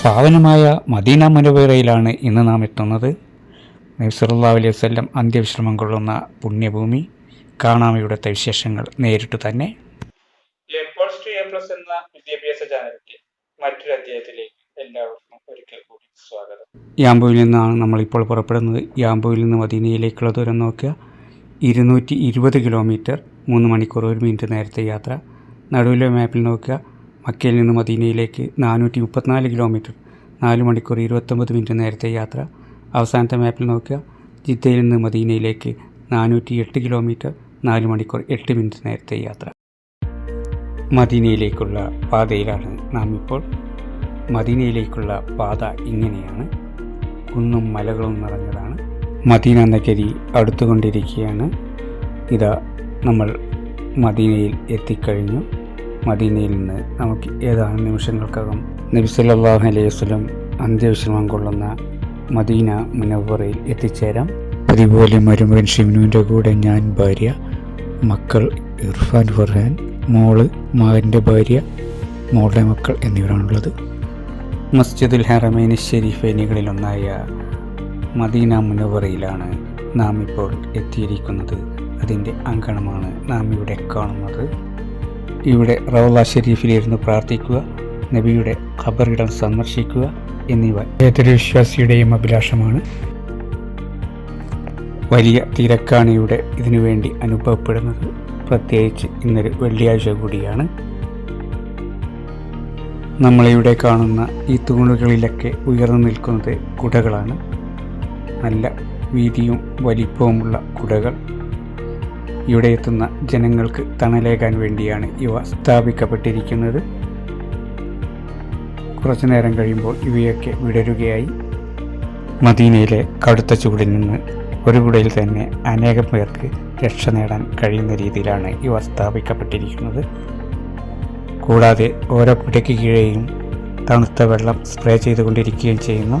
പാവനമായ Medina മുനവ്വറയിലാണ് ഇന്ന് നാം എത്തുന്നത്. നബി സല്ലല്ലാഹു അലൈഹി വസല്ലം അന്ത്യവിശ്രമം കൊള്ളുന്ന പുണ്യഭൂമി. കാണാം ഇവിടുത്തെ വിശേഷങ്ങൾ നേരിട്ട് തന്നെ. എന്ന വിദ്യാഭ്യാസ ചാനലിന്റെ മറ്റൊരു അധ്യായത്തിലേക്ക് എല്ലാവർക്കും ഒരിക്കൽ കൂടി സ്വാഗതം. യാംബുവിൽ നിന്നാണ് നമ്മളിപ്പോൾ പുറപ്പെടുന്നത്. യാംബുവിൽ നിന്ന് മദീനയിലേക്കുള്ള ദൂരം നോക്കുക, 220 കിലോമീറ്റർ, 3 മണിക്കൂർ 1 മിനിറ്റ് നേരത്തെ യാത്ര. നടുവിലെ മാപ്പിൽ നോക്കുക, മക്കയിൽ നിന്ന് മദീനയിലേക്ക് 434 കിലോമീറ്റർ, 4 മണിക്കൂർ 29 മിനിറ്റ് നേരത്തെ യാത്ര. അവസാനത്തെ മാപ്പിൽ നോക്കുക, ജിദ്ദയിൽ നിന്ന് മദീനയിലേക്ക് 408 കിലോമീറ്റർ, 4 മണിക്കൂർ 8 മിനിറ്റ് നേരത്തെ യാത്ര. മദീനയിലേക്കുള്ള പാതയിലാണ് നാം ഇപ്പോൾ. മദീനയിലേക്കുള്ള പാത ഇങ്ങനെയാണ്, കുന്നും മലകളും നിറഞ്ഞതാണ്. മദീന നഗരി അടുത്തുകൊണ്ടിരിക്കുകയാണ്. ഇതാ നമ്മൾ മദീനയിൽ എത്തിക്കഴിഞ്ഞു. മദീനയിൽ നിന്ന് നമുക്ക് ഏതാനും നിമിഷങ്ങൾക്കകം നബി സല്ലല്ലാഹു അലൈഹി വസല്ലം അന്ത്യവിശ്രമം കൊള്ളുന്ന മദീന മുനവ്വറയിൽ എത്തിച്ചേരാം. അതുപോലെ മരുമകൻ ഷിംനുവിൻ്റെ കൂടെ ഞാൻ, ഭാര്യ, മക്കൾ ഇർഫാൻ, ഫർഹാൻ, മോള്, മകൻ്റെ ഭാര്യ, മോളുടെ മക്കൾ എന്നിവരാണുള്ളത്. മസ്ജിദുൽ ഹറമൈനി ഷരീഫൈനികളിലൊന്നായ മദീന മുനവ്വറയിലാണ് നാം ഇപ്പോൾ എത്തിയിരിക്കുന്നത്. അതിൻ്റെ അങ്കണമാണ് നാം ഇവിടെ കാണുന്നത്. ഇവിടെ റൗള ഷരീഫിലിരുന്ന് പ്രാർത്ഥിക്കുക, നബിയുടെ ഖബറിടം സന്ദർശിക്കുക എന്നിവ ഏതൊരു വിശ്വാസിയുടെയും അഭിലാഷമാണ്. വലിയ തിരക്കാണ് ഇവിടെ ഇതിനുവേണ്ടി അനുഭവപ്പെടുന്നത്. പ്രത്യേകിച്ച് ഇന്നൊരു വെള്ളിയാഴ്ച കൂടിയാണ്. നമ്മളിവിടെ കാണുന്ന ഈ തൂണുകളിലൊക്കെ ഉയർന്നു നിൽക്കുന്നത് കുടകളാണ്. നല്ല വീതിയും വലിപ്പവുമുള്ള കുടകൾ. ഇവിടെ എത്തുന്ന ജനങ്ങൾക്ക് തണലേകാൻ വേണ്ടിയാണ് ഇവ സ്ഥാപിക്കപ്പെട്ടിരിക്കുന്നത്. കുറച്ചു നേരം കഴിയുമ്പോൾ ഇവയൊക്കെ വിടരുകയായി. മദീനയിലെ കടുത്ത ചൂടിൽ നിന്ന് ഒരു കുടയിൽ തന്നെ അനേകം പേർക്ക് രക്ഷ നേടാൻ കഴിയുന്ന രീതിയിലാണ് ഇവ സ്ഥാപിക്കപ്പെട്ടിരിക്കുന്നത്. കൂടാതെ ഓരോ കുടയ്ക്ക് കീഴെയും തണുത്ത വെള്ളം സ്പ്രേ ചെയ്തുകൊണ്ടിരിക്കുകയും ചെയ്യുന്നു.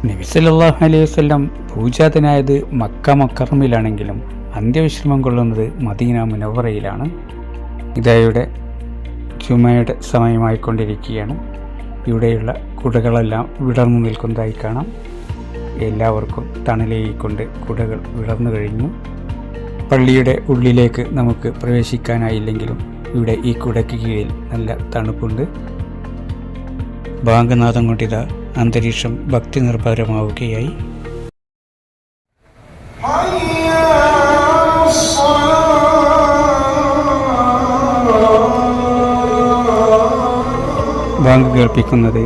നബി സല്ലല്ലാഹു അലൈഹി വസല്ലം പൂജാതനായത് മക്ക മുക്കറമിലാണെങ്കിലും അന്ത്യവിശ്രമം കൊള്ളുന്നത് മദീന മുനവ്വറയിലാണ്. ഇതായുടെ ജുമയുടെ സമയമായിക്കൊണ്ടിരിക്കുകയാണ്. ഇവിടെയുള്ള കുടകളെല്ലാം വിടർന്നു നിൽക്കുന്നതായി കാണാം. എല്ലാവർക്കും തണലേകിക്കൊണ്ട് കുടകൾ വിടർന്നു കഴിഞ്ഞു. പള്ളിയുടെ ഉള്ളിലേക്ക് നമുക്ക് പ്രവേശിക്കാനായില്ലെങ്കിലും ഇവിടെ ഈ കുടയ്ക്ക് കീഴിൽ നല്ല തണുപ്പുണ്ട്. ബാങ്കനാഥം കൊണ്ടിതാ അന്തരീക്ഷം ഭക്തി നിർഭരമാവുകയായി. ബാങ്ക് കേൾപ്പിക്കുന്നത്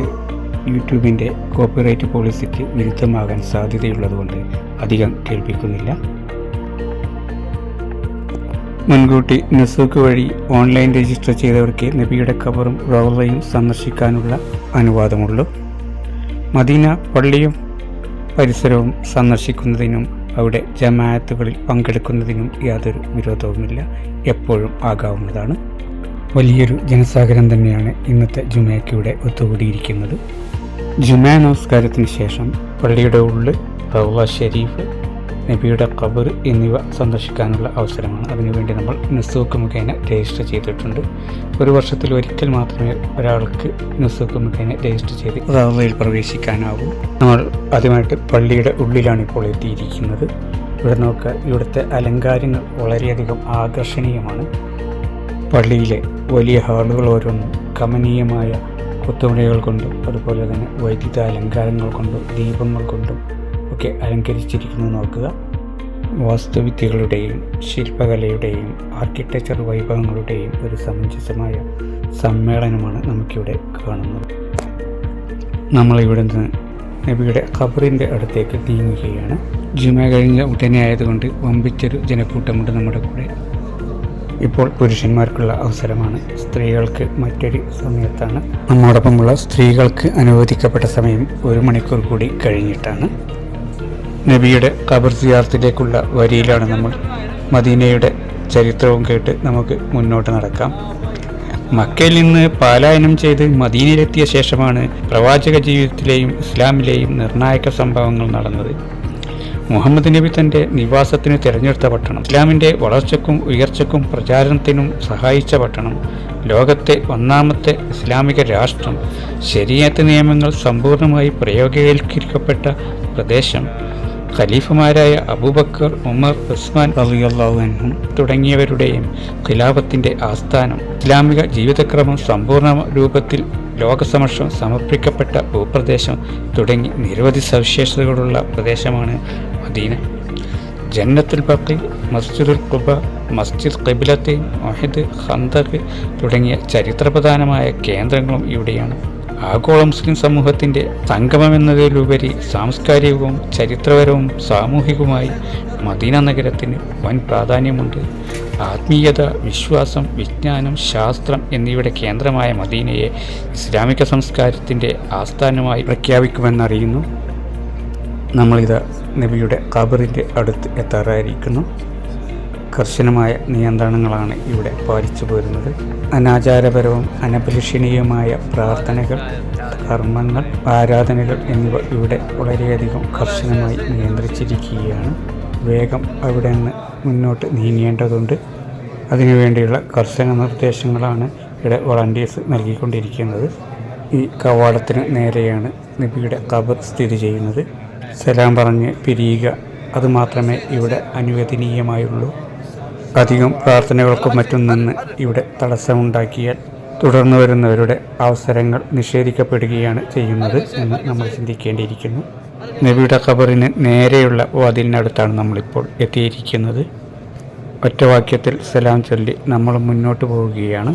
യൂട്യൂബിൻ്റെ കോപ്പിറൈറ്റ് പോളിസിക്ക് വിരുദ്ധമാകാൻ സാധ്യതയുള്ളതുകൊണ്ട് അധികം കേൾപ്പിക്കുന്നില്ല. മുൻകൂട്ടി നുസൂക്ക് വഴി ഓൺലൈൻ രജിസ്റ്റർ ചെയ്തവർക്ക് നബിയുടെ ഖബറും റൗളയും സന്ദർശിക്കാനുള്ള അനുവാദമുള്ളൂ. മദീന പള്ളിയും പരിസരവും സന്ദർശിക്കുന്നതിനും അവിടെ ജമാഅത്തുകളിൽ പങ്കെടുക്കുന്നതിനും യാതൊരു വിരോധവുമില്ല. എപ്പോഴും ആകാവുന്നതാണ്. വലിയൊരു ജനസാഗരം തന്നെയാണ് ഇന്നത്തെ ജുമയ്ക്ക് ഇവിടെ ഒത്തുകൂടിയിരിക്കുന്നത്. ജുമാ നമസ്കാരത്തിന് ശേഷം പള്ളിയുടെ ഉള്ളിൽ റൗള ഷരീഫ്, നബിയുടെ ഖബർ എന്നിവ സന്ദർശിക്കാനുള്ള അവസരമാണ്. അതിനുവേണ്ടി നമ്മൾ നുസൂക്ക് മുഖേന രജിസ്റ്റർ ചെയ്തിട്ടുണ്ട്. ഒരു വർഷത്തിൽ ഒരിക്കൽ മാത്രമേ ഒരാൾക്ക് നുസൂക്ക് മുഖേന രജിസ്റ്റർ ചെയ്ത് റൗളയിൽ പ്രവേശിക്കാനാവൂ. നമ്മൾ ആദ്യമായിട്ട് പള്ളിയുടെ ഉള്ളിലാണ് ഇപ്പോൾ എത്തിയിരിക്കുന്നത്. ഇവിടെ നോക്കുക, ഇവിടുത്തെ അലങ്കാരങ്ങൾ വളരെയധികം ആകർഷണീയമാണ്. പള്ളിയിലെ വലിയ ഹാളുകൾ ഓരോന്നും കമനീയമായ കൊത്തുപണികൾ കൊണ്ടും അതുപോലെ തന്നെ വൈദ്യുത അലങ്കാരങ്ങൾ കൊണ്ടും ദീപങ്ങൾ കൊണ്ടും ഒക്കെ അലങ്കരിച്ചിരിക്കുന്നത് നോക്കുക. വാസ്തുവിദ്യകളുടെയും ശില്പകലയുടെയും ആർക്കിടെക്ചർ വൈഭവങ്ങളുടെയും ഒരു സമഞ്ജസമായ സമ്മേളനമാണ് നമുക്കിവിടെ കാണുന്നത്. നമ്മളിവിടെ നിന്ന് നബിയുടെ ഖബറിൻ്റെ അടുത്തേക്ക് നീങ്ങുകയാണ്. ജുമ കഴിഞ്ഞ ഉടനെ ആയതുകൊണ്ട് വമ്പിച്ചൊരു ജനക്കൂട്ടമുണ്ട് നമ്മുടെ കൂടെ. ഇപ്പോൾ പുരുഷന്മാർക്കുള്ള അവസരമാണ്. സ്ത്രീകൾക്ക് മറ്റൊരു സമയത്താണ്. നമ്മോടൊപ്പമുള്ള സ്ത്രീകൾക്ക് അനുവദിക്കപ്പെട്ട സമയം 1 മണിക്കൂർ കൂടി കഴിഞ്ഞിട്ടാണ്. നബിയുടെ ഖബർ സിയാറത്തിലേക്കുള്ള വരിയിലാണ് നമ്മൾ. മദീനയുടെ ചരിത്രവും കേട്ട് നമുക്ക് മുന്നോട്ട് നടക്കാം. മക്കയിൽ നിന്ന് പലായനം ചെയ്ത് മദീനയിലെത്തിയ ശേഷമാണ് പ്രവാചക ജീവിതത്തിലെയും ഇസ്ലാമിലെയും നിർണായക സംഭവങ്ങൾ നടന്നത്. മുഹമ്മദ് നബി തൻ്റെ നിവാസത്തിന് തിരഞ്ഞെടുത്ത പട്ടണം, ഇസ്ലാമിൻ്റെ വളർച്ചയ്ക്കും ഉയർച്ചയ്ക്കും പ്രചാരണത്തിനും സഹായിച്ച പട്ടണം, ലോകത്തെ ഒന്നാമത്തെ ഇസ്ലാമിക രാഷ്ട്രം, ശരീഅത്ത് നിയമങ്ങൾ സമ്പൂർണ്ണമായി പ്രയോഗവൽക്കരിക്കപ്പെട്ട പ്രദേശം, ഖലീഫമാരായ അബൂബക്കർ, ഉമർ, ഉസ്മാൻ റളിയല്ലാഹു അൻഹും തുടങ്ങിയവരുടെയും ഖിലാഫത്തിൻ്റെ ആസ്ഥാനം, ഇസ്ലാമിക ജീവിതക്രമം സമ്പൂർണ്ണ രൂപത്തിൽ ലോകസമക്ഷം സമർപ്പിക്കപ്പെട്ട ഭൂപ്രദേശം തുടങ്ങി നിരവധി സവിശേഷതകളുള്ള പ്രദേശമാണ് മദീന. ജന്നത്തുൽ ബഖി, മസ്ജിദുൽ ഖുബ, മസ്ജിദ് ഖിബ്ലത്തൈൻ, ഉഹദ്, ഖന്തഖ് തുടങ്ങിയ ചരിത്രപ്രധാനമായ കേന്ദ്രങ്ങളും ഇവിടെയാണ്. ആഗോള മുസ്ലിം സമൂഹത്തിൻ്റെ സംഗമമെന്നതിലുപരി സാംസ്കാരികവും ചരിത്രപരവും സാമൂഹികവുമായി മദീന നഗരത്തിന് വൻ പ്രാധാന്യമുണ്ട്. ആത്മീയത, വിശ്വാസം, വിജ്ഞാനം, ശാസ്ത്രം എന്നിവയുടെ കേന്ദ്രമായ മദീനയെ ഇസ്ലാമിക സംസ്കാരത്തിൻ്റെ ആസ്ഥാനമായി പ്രഖ്യാപിക്കുമെന്നറിയുന്നു. നമ്മളിത് നബിയുടെ ഖബറിൻ്റെ അടുത്ത് എത്താറായിരിക്കുന്നു. കർശനമായ നിയന്ത്രണങ്ങളാണ് ഇവിടെ പാലിച്ചു പോരുന്നത്. അനാചാരപരവും അനഭിലഷണീയമായ പ്രാർത്ഥനകൾ, കർമ്മങ്ങൾ, ആരാധനകൾ എന്നിവ ഇവിടെ വളരെയധികം കർശനമായി നിയന്ത്രിച്ചിരിക്കുകയാണ്. വേഗം അവിടെ നിന്ന് മുന്നോട്ട് നീങ്ങേണ്ടതുണ്ട്. അതിനുവേണ്ടിയുള്ള കർശന നിർദ്ദേശങ്ങളാണ് ഇവിടെ വളണ്ടിയേഴ്സ് നൽകിക്കൊണ്ടിരിക്കുന്നത്. ഈ കവാടത്തിന് നേരെയാണ് നബിയുടെ ഖബർ സ്ഥിതി ചെയ്യുന്നത്. സലാം പറഞ്ഞ് പിരിയുക, അതുമാത്രമേ ഇവിടെ അനുവദനീയമായുള്ളൂ. അധികം പ്രാർത്ഥനകൾക്കും മറ്റും നിന്ന് ഇവിടെ തടസ്സമുണ്ടാക്കിയാൽ തുടർന്നു വരുന്നവരുടെ അവസരങ്ങൾ നിഷേധിക്കപ്പെടുകയാണ് ചെയ്യുന്നത് എന്ന് നമ്മൾ ചിന്തിക്കേണ്ടിയിരിക്കുന്നു. നബിയുടെ ഖബറിന് നേരെയുള്ള വാതിലിനടുത്താണ് നമ്മളിപ്പോൾ എത്തിയിരിക്കുന്നത്. ഒറ്റവാക്യത്തിൽ സലാം ചൊല്ലി നമ്മൾ മുന്നോട്ട് പോവുകയാണ്.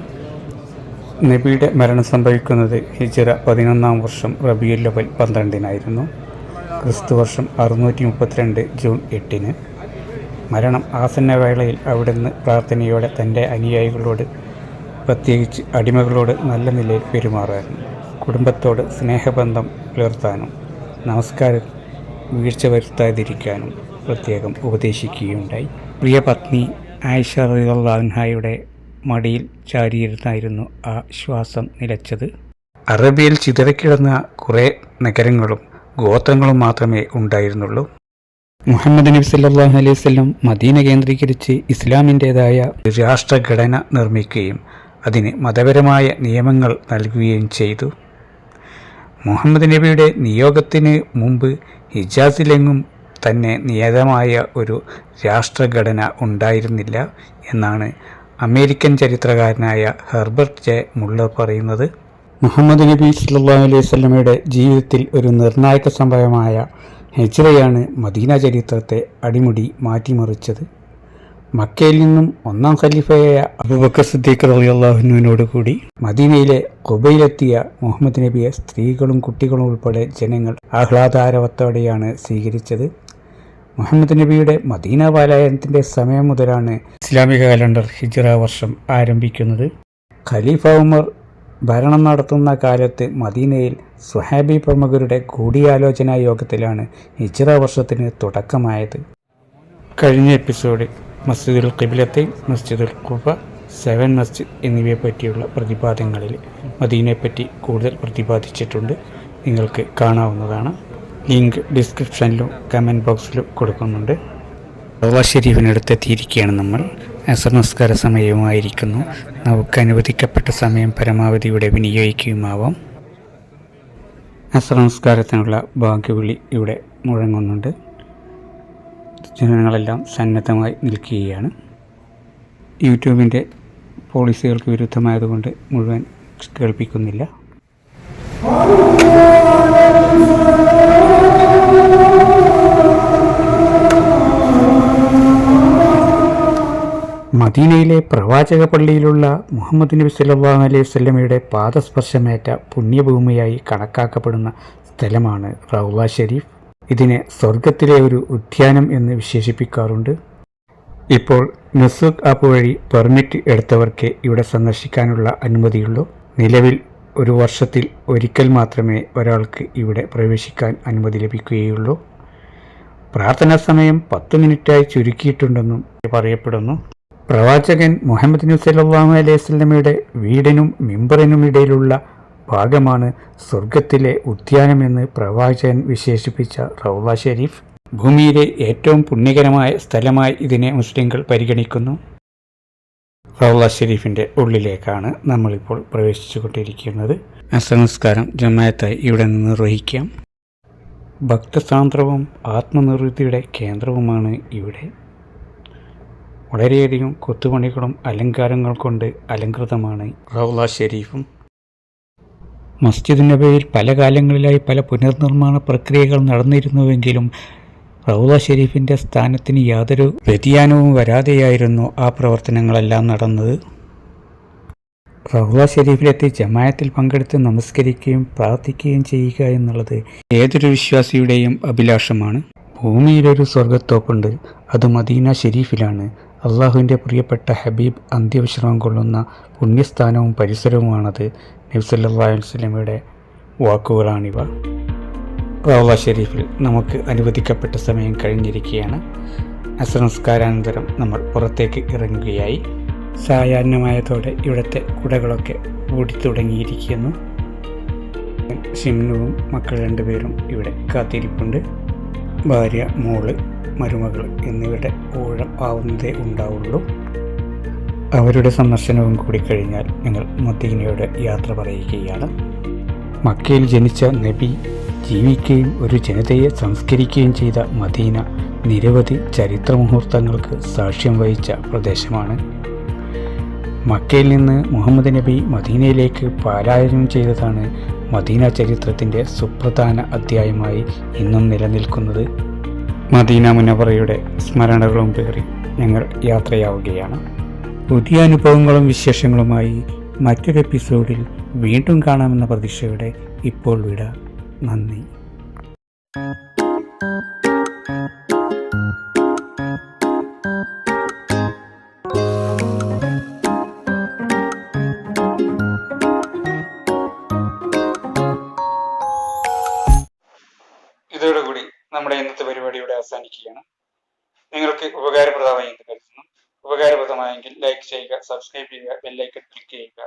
നബിയുടെ മരണം സംഭവിക്കുന്നത് ഹിജ്റ 11-ാം വർഷം റബീഉൽ അവ്വൽ 12-നായിരുന്നു. ക്രിസ്തുവർഷം 632 ജൂൺ 8-ന്. മരണം ആസന്ന വേളയിൽ അവിടുന്ന് പ്രാർത്ഥനയോടെ തൻ്റെ അനുയായികളോട്, പ്രത്യേകിച്ച് അടിമകളോട് നല്ല നിലയിൽ പെരുമാറാനും കുടുംബത്തോട് സ്നേഹബന്ധം പുലർത്താനും നമസ്കാരം വീഴ്ച വരുത്താതിരിക്കാനും പ്രത്യേകം ഉപദേശിക്കുകയുണ്ടായി. പ്രിയ പത്നി ആയിഷ റളിയല്ലാഹു അൻഹയുടെ മടിയിൽ ചാരിയിരുന്നായിരുന്നു ആ ശ്വാസം നിലച്ചത്. അറബിയിൽ ചിതറിക്കിടന്ന കുറേ നഗരങ്ങളും ഗോത്രങ്ങളും മാത്രമേ ഉണ്ടായിരുന്നുള്ളൂ. മുഹമ്മദ് നബി സല്ലല്ലാഹു അലൈഹി വസല്ലം മദീന കേന്ദ്രീകരിച്ച് ഇസ്ലാമിൻ്റേതായ രാഷ്ട്രഘടന നിർമ്മിക്കുകയും അതിന് മതപരമായ നിയമങ്ങൾ നൽകുകയും ചെയ്തു. മുഹമ്മദ് നബിയുടെ നിയോഗത്തിന് മുമ്പ് ഹിജാസിലെങ്ങും തന്നെ നിയതമായ ഒരു രാഷ്ട്രഘടന ഉണ്ടായിരുന്നില്ല എന്നാണ് അമേരിക്കൻ ചരിത്രകാരനായ ഹെർബർട്ട് ജെ മുള്ളർ പറയുന്നത്. മുഹമ്മദ് നബി സല്ലല്ലാഹു അലൈഹി വസല്ലമയുടെ ജീവിതത്തിൽ ഒരു നിർണായക സംഭവമായ ഹിജ്റയാണ് മദീന ചരിത്രത്തെ അടിമുടി മാറ്റിമറിച്ചത്. മക്കയിൽ നിന്നും 1-ാം ഖലീഫയായ അബൂബക്കർ സിദ്ദീഖ് റളിയല്ലാഹു അൻഹുവിനോട് കൂടി മദീനയിലെ ഖുബയിലെത്തിയ മുഹമ്മദ് നബിയെ സ്ത്രീകളും കുട്ടികളും ഉൾപ്പെടെ ജനങ്ങൾ ആഹ്ലാദാരവത്തോടെയാണ് സ്വീകരിച്ചത്. മുഹമ്മദ് നബിയുടെ മദീന പാലായനത്തിൻ്റെ സമയം മുതലാണ് ഇസ്ലാമിക കലണ്ടർ ഹിജ്റ വർഷം ആരംഭിക്കുന്നത്. ഖലീഫ ഉമർ ഭരണം നടത്തുന്ന കാലത്ത് മദീനയിൽ സ്വഹാബി പ്രമുഖരുടെ കൂടിയാലോചനാ യോഗത്തിലാണ് ഹിജ്റ വർഷത്തിന് തുടക്കമായത്. കഴിഞ്ഞ എപ്പിസോഡിൽ മസ്ജിദുൽ ഖിബ്ലത്തൈൻ, മസ്ജിദുൽ ഖുബ, 7 മസ്ജിദ് എന്നിവയെ പറ്റിയുള്ള പ്രതിപാദനങ്ങളിൽ മദീനയെപ്പറ്റി കൂടുതൽ പ്രതിപാദിച്ചിട്ടുണ്ട്. നിങ്ങൾക്ക് കാണാവുന്നതാണ്. ലിങ്ക് ഡിസ്ക്രിപ്ഷനിലും കമൻറ്റ് ബോക്സിലും കൊടുക്കുന്നുണ്ട്. റൗള ഷരീഫിനടുത്തെത്തിയിരിക്കുകയാണ് നമ്മൾ. അസർ നമസ്കാര സമയവുമായിരിക്കുന്നു. നമുക്ക് അനുവദിക്കപ്പെട്ട സമയം പരമാവധി ഇവിടെ വിനിയോഗിക്കുകയുമാവാം. അസർ നമസ്കാരത്തിനുള്ള ഭാഗ്യവിളി ഇവിടെ മുഴങ്ങുന്നുണ്ട്. ജനങ്ങളെല്ലാം സന്നദ്ധമായി നിൽക്കുകയാണ്. യൂട്യൂബിൻ്റെ പോളിസികൾക്ക് വിരുദ്ധമായതുകൊണ്ട് മുഴുവൻ കേൾപ്പിക്കുന്നില്ല. മദീനയിലെ പ്രവാചക പള്ളിയിലുള്ള മുഹമ്മദ് നബി സല്ലല്ലാഹു അലൈഹി വസല്ലമയുടെ പാദസ്പർശമേറ്റ പുണ്യഭൂമിയായി കണക്കാക്കപ്പെടുന്ന സ്ഥലമാണ് റൗള ഷരീഫ്. ഇതിനെ സ്വർഗത്തിലെ ഒരു ഉദ്യാനം എന്ന് വിശേഷിപ്പിക്കാറുണ്ട്. ഇപ്പോൾ നുസൂക്ക് ആപ്പ് വഴി പെർമിറ്റ് എടുത്തവർക്ക് ഇവിടെ സന്ദർശിക്കാനുള്ള അനുമതിയുള്ളൂ. നിലവിൽ ഒരു വർഷത്തിൽ ഒരിക്കൽ മാത്രമേ ഒരാൾക്ക് ഇവിടെ പ്രവേശിക്കാൻ അനുമതി ലഭിക്കുകയുള്ളൂ. പ്രാർത്ഥനാ സമയം 10 മിനിറ്റായി ചുരുക്കിയിട്ടുണ്ടെന്നും പറയപ്പെടുന്നു. പ്രവാചകൻ മുഹമ്മദ് നബി സല്ലല്ലാഹു അലൈഹി വസല്ലമയുടെ വീടിനും മിമ്പറിനും ഇടയിലുള്ള ഭാഗമാണ് സ്വർഗത്തിലെ ഉദ്യാനമെന്ന് പ്രവാചകൻ വിശേഷിപ്പിച്ച റൗള ഷരീഫ്. ഭൂമിയിലെ ഏറ്റവും പുണ്യകരമായ സ്ഥലമായി ഇതിനെ മുസ്ലിങ്ങൾ പരിഗണിക്കുന്നു. റൗള ഷെരീഫിൻ്റെ ഉള്ളിലേക്കാണ് നമ്മളിപ്പോൾ പ്രവേശിച്ചുകൊണ്ടിരിക്കുന്നത്. അസംസ്കാരം ജമാഅത്തായി ഇവിടെ നിന്ന് നിർവഹിക്കാം. ഭക്തസാന്ദ്രവും ആത്മനിർവൃത്തിയുടെ കേന്ദ്രവുമാണ് ഇവിടെ. വളരെയധികം കൊത്തുപണികളും അലങ്കാരങ്ങൾ കൊണ്ട് അലങ്കൃതമാണ് റൗള ഷെരീഫും. മസ്ജിദ് നബവിയിൽ പല കാലങ്ങളിലായി പല പുനർനിർമ്മാണ പ്രക്രിയകൾ നടന്നിരുന്നുവെങ്കിലും റൗള ഷെരീഫിൻ്റെ സ്ഥാനത്തിന് യാതൊരു വ്യതിയാനവും വരാതെയായിരുന്നു ആ പ്രവർത്തനങ്ങളെല്ലാം നടന്നത്. റൗള ഷെരീഫിലെത്തി ജമാഅത്തിൽ പങ്കെടുത്ത് നമസ്കരിക്കുകയും പ്രാർത്ഥിക്കുകയും ചെയ്യുക എന്നുള്ളത് ഏതൊരു വിശ്വാസിയുടെയും അഭിലാഷമാണ്. ഭൂമിയിലൊരു സ്വർഗത്തോപ്പുണ്ട്, അത് മദീന ഷെരീഫിലാണ്. അള്ളാഹുവിൻ്റെ പ്രിയപ്പെട്ട ഹബീബ് അന്ത്യവിശ്രമം കൊള്ളുന്ന പുണ്യസ്ഥാനവും പരിസരവുമാണത്. നബി സല്ലല്ലാഹു അലൈഹി വസല്ലമയുടെ വാക്കുകളാണിവ. റൗള ഷെരീഫിൽ നമുക്ക് അനുവദിക്കപ്പെട്ട സമയം കഴിഞ്ഞിരിക്കുകയാണ്. അസംസ്കാരാനന്തരം നമ്മൾ പുറത്തേക്ക് ഇറങ്ങുകയായി. സായാഹ്നമായതോടെ ഇവിടുത്തെ കുടകളൊക്കെ ഓടിത്തുടങ്ങിയിരിക്കുന്നു. ഷിംനുവും മക്കൾ രണ്ടുപേരും ഇവിടെ കാത്തിരിപ്പുണ്ട്. ഭാര്യ, മോള്, മരുമകൾ എന്നിവരുടെ ഊഴം ആവുന്നതേ ഉണ്ടാവുള്ളൂ. അവരുടെ സന്ദർശനവും കൂടി കഴിഞ്ഞാൽ ഞങ്ങൾ മദീനയോട് യാത്ര പറയുകയാണ്. മക്കയിൽ ജനിച്ച നബി ജീവിക്കുകയും ഒരു ജനതയെ സംസ്കരിക്കുകയും ചെയ്ത മദീന നിരവധി ചരിത്ര മുഹൂർത്തങ്ങൾക്ക് സാക്ഷ്യം വഹിച്ച പ്രദേശമാണ്. മക്കയിൽ നിന്ന് മുഹമ്മദ് നബി മദീനയിലേക്ക് പലായനം ചെയ്തതാണ് മദീന ചരിത്രത്തിൻ്റെ സുപ്രധാന അധ്യായമായി ഇന്നും നിലനിൽക്കുന്നത്. മദീന മുനവറയുടെ സ്മരണകളും പേറി ഞങ്ങൾ യാത്രയാവുകയാണ്. പുതിയ അനുഭവങ്ങളും വിശേഷങ്ങളുമായി മറ്റൊരു എപ്പിസോഡിൽ വീണ്ടും കാണാമെന്ന പ്രതീക്ഷയോടെ ഇപ്പോൾ വിട. നന്ദി. ഇതോടുകൂടി നമ്മുടെ ഇന്നത്തെ പരിപാടി ഇവിടെ അവസാനിക്കുകയാണ്. നിങ്ങൾക്ക് ഉപകാരപ്രദമായി എന്ന് കരുതുന്നു. ഉപകാരപ്രദമായെങ്കിൽ ലൈക്ക് ചെയ്യുക, സബ്സ്ക്രൈബ് ചെയ്യുക, ബെല്ലൈക്കൺ ക്ലിക്ക് ചെയ്യുക.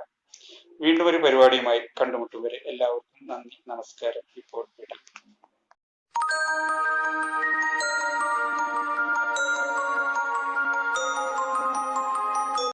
വീണ്ടും ഒരു പരിപാടിയുമായി കണ്ടുമുട്ടും വരെ എല്ലാവർക്കും നന്ദി, നമസ്കാരം. ഇപ്പോൾ വിടാം.